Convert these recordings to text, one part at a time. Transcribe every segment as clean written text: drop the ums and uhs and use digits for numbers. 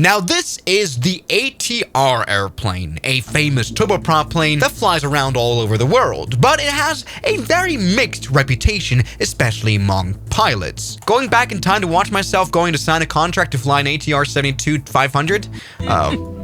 Now this is the ATR airplane, a famous turboprop plane that flies around all over the world, but it has a very mixed reputation, especially among pilots. Going back in time to watch myself going to sign a contract to fly an ATR 72-500? No!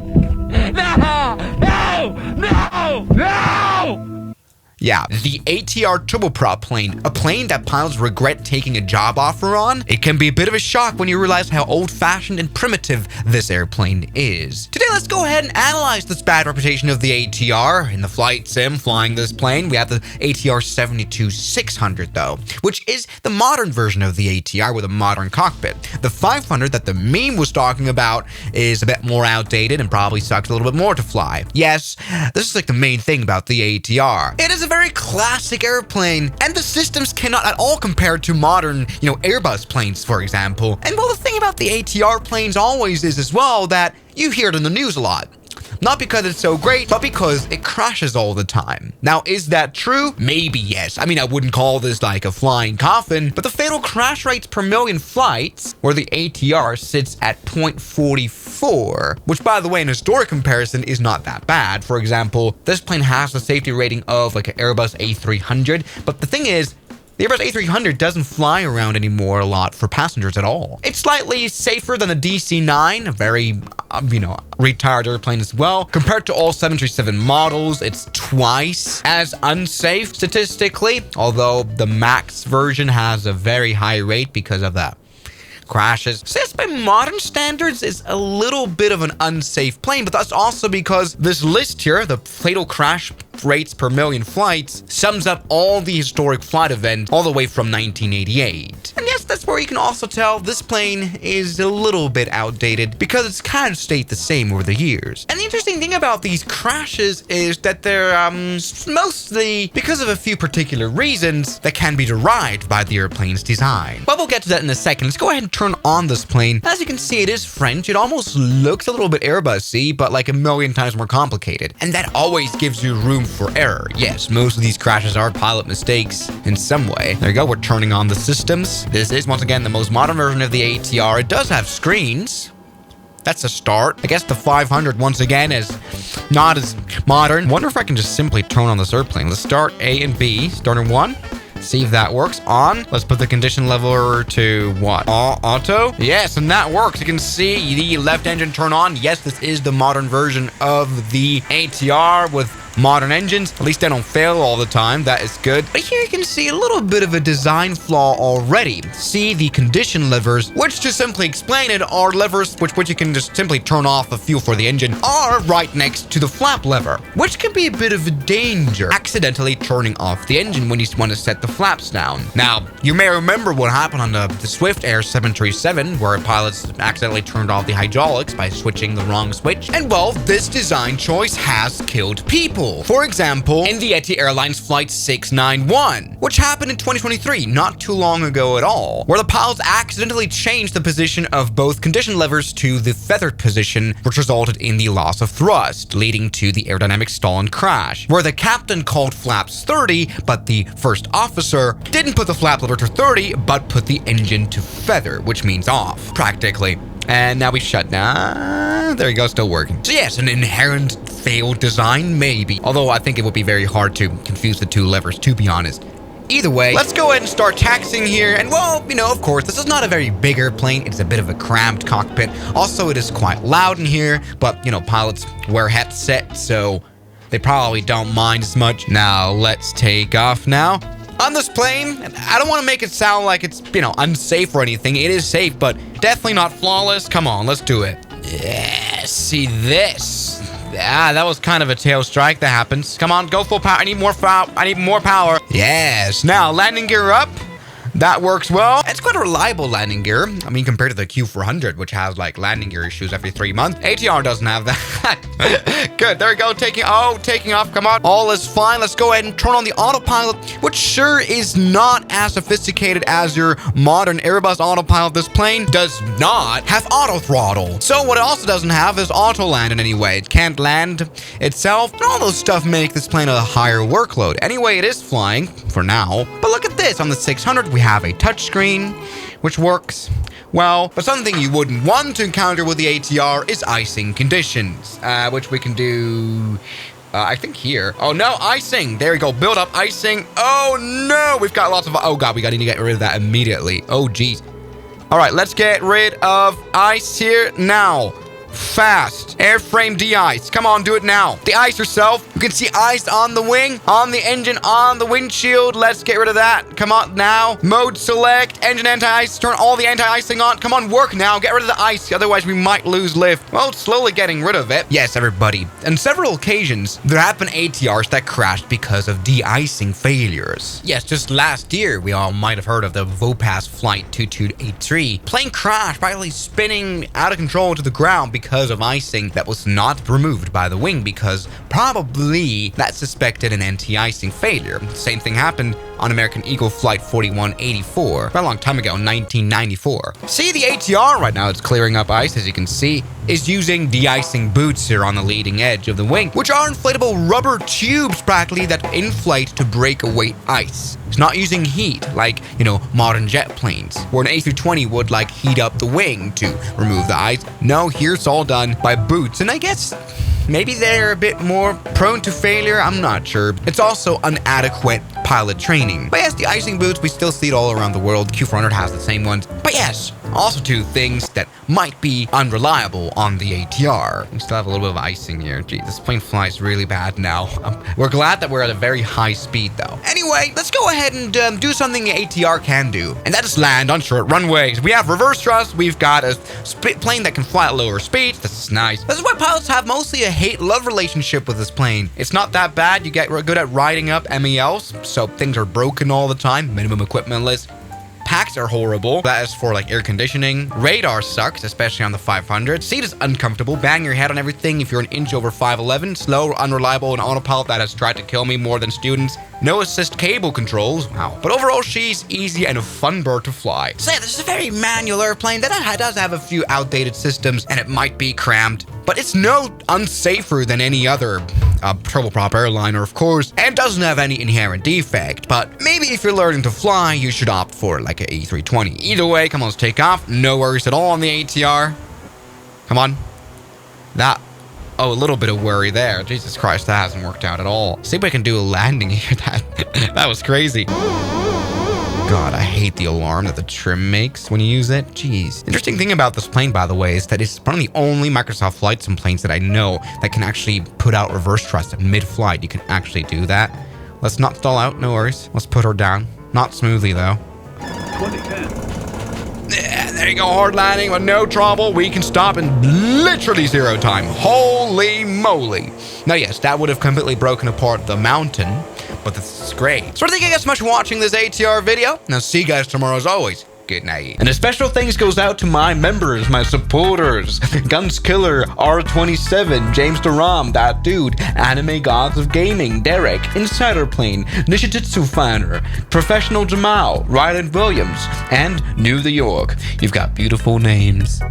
Yeah, the ATR turboprop plane, a plane that pilots regret taking a job offer on. It can be a bit of a shock when you realize how old-fashioned and primitive this airplane is. Today, let's go ahead and analyze this bad reputation of the ATR. In the flight sim flying this plane, we have the ATR 72-600 though, which is the modern version of the ATR with a modern cockpit. The 500 that the meme was talking about is a bit more outdated and probably sucks a little bit more to fly. Yes, this is like the main thing about the ATR. It is a very classic airplane, and the systems cannot at all compare to modern, Airbus planes, for example. And well, the thing about the ATR planes always is as well that you hear it in the news a lot. Not because it's so great, but because it crashes all the time. Now, is that true? Maybe yes. I mean, I wouldn't call this like a flying coffin, but the fatal crash rates per million flights, where the ATR sits at 0.44, which by the way, in historic comparison is not that bad. For example, this plane has a safety rating of like an Airbus A300, but the thing is, the Airbus A300 doesn't fly around anymore a lot for passengers at all. It's slightly safer than the DC-9, a very, retired airplane as well. Compared to all 737 models, it's twice as unsafe statistically, although the MAX version has a very high rate because of that. Crashes. So yes, by modern standards, is a little bit of an unsafe plane, but that's also because this list here, the fatal crash rates per million flights, sums up all the historic flight events all the way from 1988. And yes, that's where you can also tell this plane is a little bit outdated because it's kind of stayed the same over the years. And the interesting thing about these crashes is that they're mostly because of a few particular reasons that can be derived by the airplane's design. But we'll get to that in a second. Let's go ahead and turn on this plane. As you can see, it is French. It almost looks a little bit Airbus-y, but like a million times more complicated. And that always gives you room for error. Yes, most of these crashes are pilot mistakes in some way. There you go, we're turning on the systems. This is, once again, the most modern version of the ATR. It does have screens. That's a start. I guess the 500, once again, is not as modern. Wonder if I can just simply turn on this airplane. Let's start A and B. Starting 1. See if that works. On. Let's put the condition leveler to what? Auto? Yes, and that works. You can see the left engine turn on. Yes, this is the modern version of the ATR with modern engines. At least they don't fail all the time. That is good. But here you can see a little bit of a design flaw already. See the condition levers, which to simply explain it are levers which you can just simply turn off the fuel for the engine, are right next to the flap lever, which can be a bit of a danger, accidentally turning off the engine when you want to set the flaps down. Now, you may remember what happened on the Swift Air 737, where pilots accidentally turned off the hydraulics by switching the wrong switch. And well, this design choice has killed people. For example, in the Etihad Airlines Flight 691, which happened in 2023, not too long ago at all, where the pilots accidentally changed the position of both condition levers to the feathered position, which resulted in the loss of thrust, leading to the aerodynamic stall and crash, where the captain called flaps 30, but the first officer didn't put the flap lever to 30, but put the engine to feather, which means off, practically. And now we shut down. There you go, still working. So yes, an inherent failed design, maybe. Although I think it would be very hard to confuse the two levers, to be honest. Either way, let's go ahead and start taxiing here. And well, of course, this is not a very big airplane. It's a bit of a cramped cockpit. Also, it is quite loud in here, but, pilots wear headsets, so they probably don't mind as much. Now, let's take off now. On this plane, I don't want to make it sound like it's, unsafe or anything. It is safe, but definitely not flawless. Come on, let's do it. Yeah, see this. Ah, that was kind of a tail strike. That happens. Come on, go full power. I need more power. Yes. Now, landing gear up. That works well. It's quite a reliable landing gear. I mean, compared to the Q400, which has like landing gear issues every 3 months. ATR doesn't have that. Good, there we go. Taking off, come on. All is fine. Let's go ahead and turn on the autopilot, which sure is not as sophisticated as your modern Airbus autopilot. This plane does not have auto throttle. So what it also doesn't have is auto land in any way. It can't land itself, and all those stuff make this plane a higher workload. Anyway, it is flying for now. But look at this. On the 600, we have a touchscreen, which works. Well, but something you wouldn't want to encounter with the ATR is icing conditions, which we can do... I think here. Oh, no, icing. There we go. Build up icing. Oh, no. We've got lots of... Oh, God, we got to get rid of that immediately. Oh, geez. All right, let's get rid of ice here now. Fast. Airframe de-ice. Come on, do it now. De-ice yourself. You can see ice on the wing, on the engine, on the windshield. Let's get rid of that. Come on now. Mode select. Engine anti-ice. Turn all the anti-icing on. Come on, work now. Get rid of the ice. Otherwise, we might lose lift. Well, slowly getting rid of it. Yes, everybody. On several occasions, there have been ATRs that crashed because of de-icing failures. Yes, just last year, we all might have heard of the Vopas Flight 2283. Plane crashed, probably spinning out of control to the ground because of icing that was not removed by the wing, because probably that suspected an anti-icing failure. Same thing happened on American Eagle Flight 4184 a long time ago, 1994. See, the ATR right now, it's clearing up ice, as you can see, is using de-icing boots here on the leading edge of the wing, which are inflatable rubber tubes practically that inflate to break away ice. It's not using heat like, modern jet planes, where an A320 would like heat up the wing to remove the ice. No, here it's all done by boots, and I guess maybe they're a bit more prone to failure. I'm not sure. It's also inadequate pilot training. But yes, the icing boots, we still see it all around the world. Q400 has the same ones. But yes, also two things that might be unreliable on the ATR. We still have a little bit of icing here. Gee, this plane flies really bad now. We're glad that we're at a very high speed though. Anyway, let's go ahead and do something the ATR can do. And that is land on short runways. We have reverse thrust. We've got a plane that can fly at lower speeds. This is nice. This is why pilots have mostly a hate-love relationship with this plane. It's not that bad. You get good at riding up MELs, so things are broken all the time. Minimum equipment list. Packs are horrible. That is for like air conditioning. Radar sucks, especially on the 500. Seat is uncomfortable. Bang your head on everything if you're an inch over 5'11". Slow, unreliable, and Autopilot that has tried to kill me more than students. No assist cable controls. Wow. But overall, she's easy and a fun bird to fly. So yeah, this is a very manual airplane that does have a few outdated systems, and it might be crammed, but it's no unsafer than any other turboprop airliner, of course, and doesn't have any inherent defect. But maybe if you're learning to fly, you should opt for like an A320. Either way, come on, let's take off. No worries at all on the ATR. Come on. Oh, a little bit of worry there. Jesus Christ, that hasn't worked out at all. See if we can do a landing here. That was crazy. God, I hate the alarm that the trim makes when you use it. Jeez. Interesting thing about this plane, by the way, is that it's one of the only Microsoft Flight Sim planes that I know that can actually put out reverse thrust mid-flight. You can actually do that. Let's not stall out. No worries. Let's put her down. Not smoothly, though. 2010. Yeah, there you go, hard landing with no trouble. We can stop in literally 0 time. Holy moly. Now, yes, that would have completely broken apart the mountain, but this is great. So thank you guys so much for watching this ATR video, and I'll see you guys tomorrow as always. Good night. And a special thanks goes out to my members, my supporters, Guns Killer, R27, James Duram, that dude, Anime Gods of Gaming, Derek, Insider Plane, Nishititsu Fanner, Professional Jamal, Ryland Williams, and New the York. You've got beautiful names.